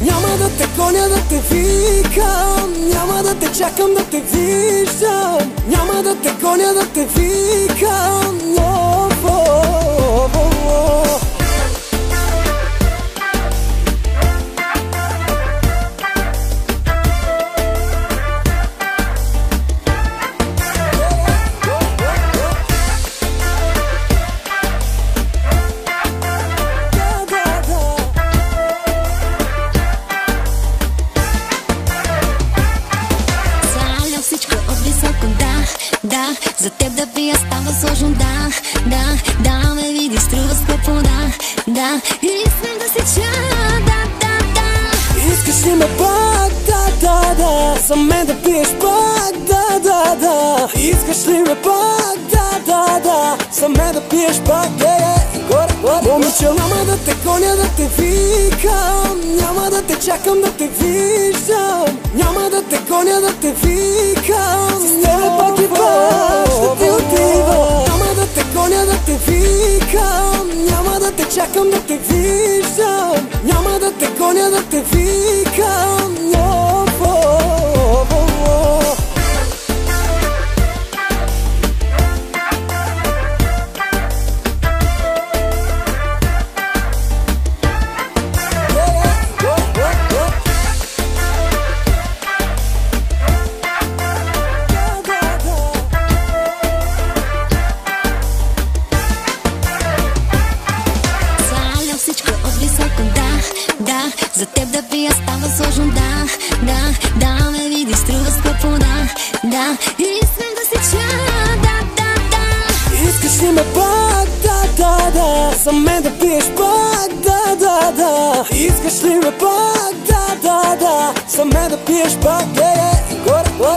Няма да те гоня, да те викам, няма да те чакам, да те виждам. Няма да те гоня, да те викам. Да, за теб да пия става сложно, да ме види, струва скъпо, да, искам да се чая, да. Искаш ли ме пак, да, за мен да пиеш пак, да. Искаш ли ме пак, да, за мен да пиеш пак, момиче, няма да те гоня, да те викам, няма да те чакам, да те виждам. Няма да те гоня, да те викам, с тебе пак и пак ще ти отивам. Няма да те гоня, да те викам, няма да те чакам, да те виждам. Няма да те гоня, да те викам. За теб да пия става сложно, да ме види, струва скъпо, да, искам да се чая, да. Искаш ли ме пак, да, за мен да пиеш пак, да. Искаш ли ме пак, да, за мен да пиеш пак,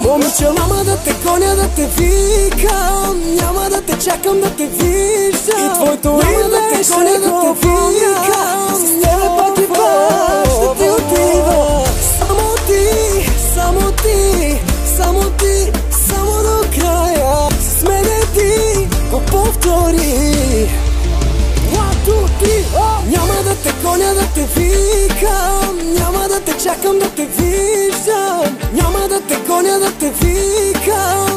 момиче, няма да те гоня, да те викам, няма да те чакам, да те виждам. И твоето име да те гоня, да те викам, с тебе пак и пак ще ти отивам. Само ти, само до края. С мене ти го повтори. Няма да те гоня, да те викам, няма да те чакам, да те виждам. Няма да те гоня, да те викам.